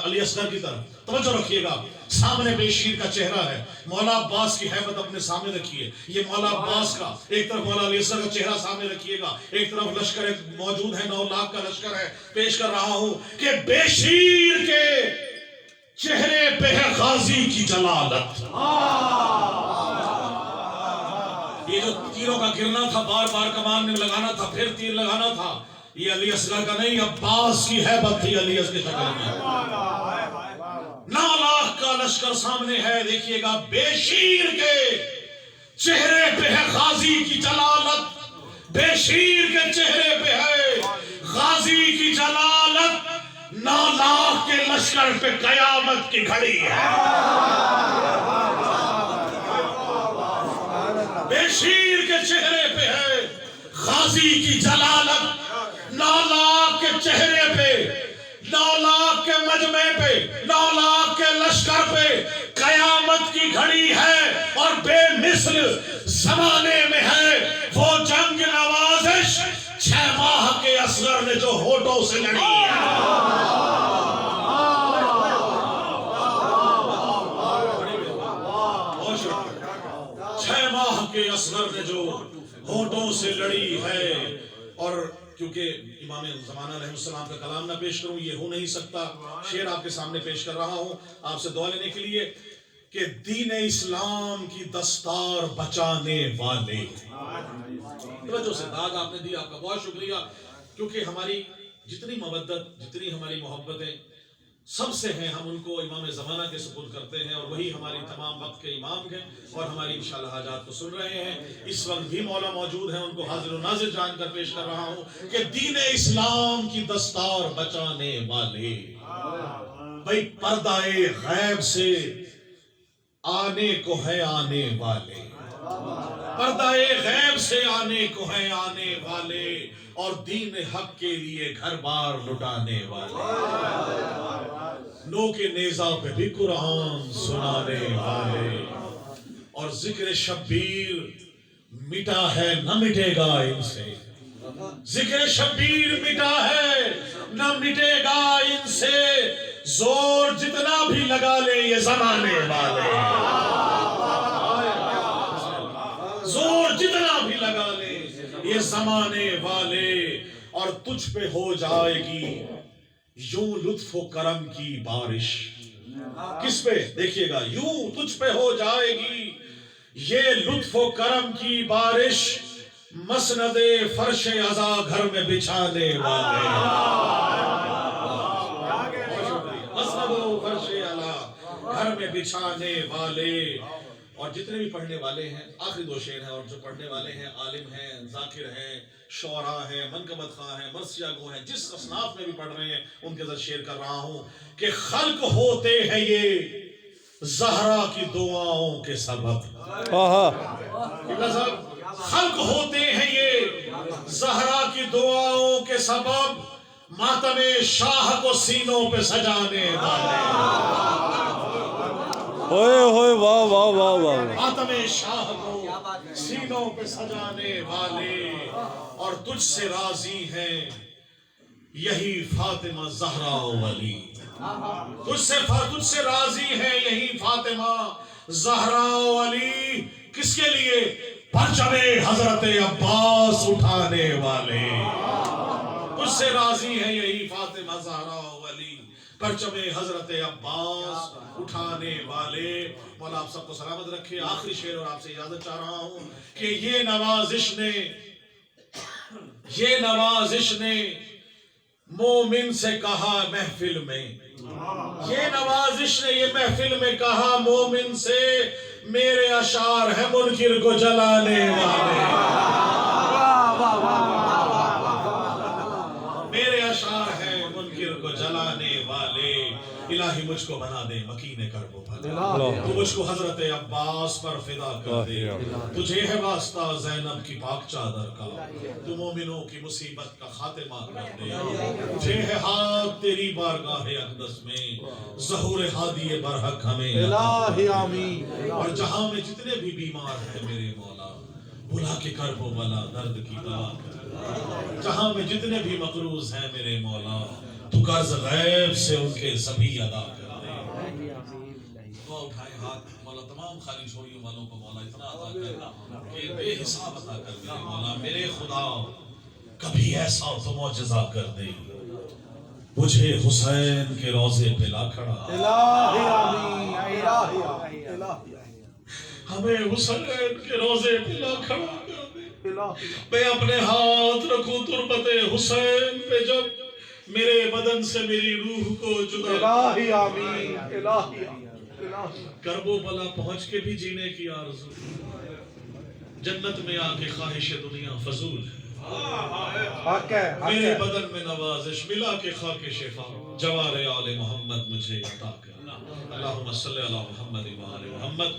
علی اصغر کی طرف توجہ رکھیے گا. سامنے بے شیر کا چہرہ ہے. مولا عباس کی حیبت اپنے سامنے رکھیے. یہ مولا عباس کا ایک طرف مولا علی اصغر کا چہرہ سامنے رکھیے گا, ایک طرف لشکر موجود ہے, 9 لاکھ کا لشکر ہے. پیش کر رہا ہوں کہ بے شیر کے چہرے پہ ہے غازی کی جلالت. یہ جو تیروں کا گرنا تھا, بار بار کمان میں لگانا تھا, پھر تیر لگانا تھا, یہ علی اصغر کا نہیں, عباس کی حیبت تھی علی اصغر کی شکل میں. 9 لاکھ کا لشکر سامنے ہے. دیکھیے گا بے شیر کے چہرے پہ ہے غازی کی جلالت. بے شیر کے چہرے پہ ہے غازی کی جلالت. 9 لاکھ کے لشکر پہ قیامت کی گھڑی ہے. بے شیر کے چہرے پہ ہے غازی کی جلالت. 9 لاکھ کے چہرے پہ, 9 لاکھ کے مجمع پہ, 9 لاکھ کے لشکر پہ قیامت کی گھڑی ہے. اور بے مثل زمانے میں ہے وہ جنگ نوازش 6 ماہ کے اصغر نے جو ہونٹوں سے لڑی ہے. 6 ماہ کے اصغر نے جو ہونٹوں سے لڑی ہے. اور کیونکہ امام زمانہ علیہ السلام کا کلام نہ پیش کروں یہ ہو نہیں سکتا, شعر آپ کے سامنے پیش کر رہا ہوں آپ سے دعا لینے کے لیے کہ دین اسلام کی دستار بچانے والے. توجہ سے داد آپ نے دی, آپ کا بہت شکریہ. کیونکہ ہماری جتنی مودت, جتنی ہماری محبتیں سب سے ہیں, ہم ان کو امام زمانہ کے سپرد کرتے ہیں, اور وہی ہماری تمام وقت کے امام ہیں اور ہماری انشاءاللہ حاجات کو سن رہے ہیں. اس وقت بھی مولا موجود ہیں, ان کو حاضر و ناظر جان کر پیش کر رہا ہوں کہ دین اسلام کی دستار بچانے والے. بھئی پردہ غیب سے آنے کو ہے آنے والے, پردہ غیب سے آنے کو ہے آنے والے, اور دین حق کے لیے گھر بار لٹانے والے. نو کے نیزہ پہ بھی قرآن سنانے والے, اور ذکر شبیر مٹا ہے نہ مٹے گا ان سے. ذکر شبیر مٹا ہے نہ مٹے گا ان سے, زور جتنا بھی لگا لے یہ زمانے والے. زور جتنا بھی لگا لے یہ زمانے والے. اور تجھ پہ ہو جائے گی یوں لطف و کرم کی بارش. کس پہ؟ دیکھیے گا, یوں تجھ پہ ہو جائے گی یہ لطف و کرم کی بارش, مسند فرش عزا گھر میں بچھانے والے. مسند فرش عزا گھر میں بچھانے والے. اور جتنے بھی پڑھنے والے ہیں, آخری 2 شعر ہیں, اور جو پڑھنے والے ہیں عالم ہیں, ذاکر ہیں, شعراء ہیں, منقبت خواہ ہیں, مرثیہ گو ہیں, جس اصناف میں بھی پڑھ رہے ہیں ان کے ذریعے شعر کر رہا ہوں کہ خلق ہوتے ہیں یہ زہرا کی دعاؤں کے سبب. خلق ہوتے ہیں یہ زہرا کی دعاؤں کے سبب, ماتم شاہ کو سینوں پہ سجانے والے. ہوئے ہوئے واہ واہ واہ واہ. ماتم شاہ کو سینوں پہ سجانے والے, اور تجھ سے راضی ہیں یہی فاطمہ زہرا ولی. تجھ سے راضی ہے یہی فاطمہ زہرا ولی. کس کے لیے؟ پرچم حضرت عباس اٹھانے والے. تجھ سے راضی ہے یہی فاطمہ زہرا ولی, پرچم حضرت عباس اٹھانے والے. مولا آپ سب کو سلامت رکھے. آخری شعر اور آپ سے اجازت چاہ رہا ہوں کہ یہ نوازش نے مومن سے کہا محفل میں. یہ نوازش نے یہ محفل میں کہا مومن سے, میرے اشعار ہیں منکر کو جلانے والے. میرے اشعار ہیں منکر کو جلانے والے. الہی مجھ کو بنا دے مکین کرب و بھلا, تو مجھ کو حضرت عباس پر فدا کر دے. تجھے ہے واسطہ زینب کی پاک چادر کا, تو مومنوں کی مصیبت کا خاتمہ کر دے. تجھے ہے ہاتھ تیری بارگاہ اقدس میں, ظہور ہادی برحق ہمیں الہی آمین. اور جہاں میں جتنے بھی بیمار ہیں میرے مولا, بلا کے کرب و بلا درد کی دوا. جہاں میں جتنے بھی مقروض ہیں میرے مولا, تو قرض غیب سے ان کے سبھی ادا کر دے. دعا اٹھائے ہاتھ. مولا تمام خالی چھوڑیوں والوں کو مولا اتنا عطا کر کہ بے حساب عطا کر دے. مولا میرے خدا کبھی ایسا تو معجزہ کر دے مجھے حسین کے روضے پہ لا کھڑا. الہی آمین الہی الہی ہمیں حسین کے روضے پہ لا کھڑا کر دے. الہی میں اپنے ہاتھ رکھوں تربت حسین پہ جب میرے بدن سے میری روح کو جدا. الہی آمین الہی الہی کرب و بلا پہنچ کے بھی جینے کی آرزو. جنت میں آ کے خواہش دنیا فضول ہے. حق ہے میرے بدن میں نوازش ملا کے خاک شفا جوار آل محمد مجھے عطا کر. اللہم صلی علی محمد و آل محمد.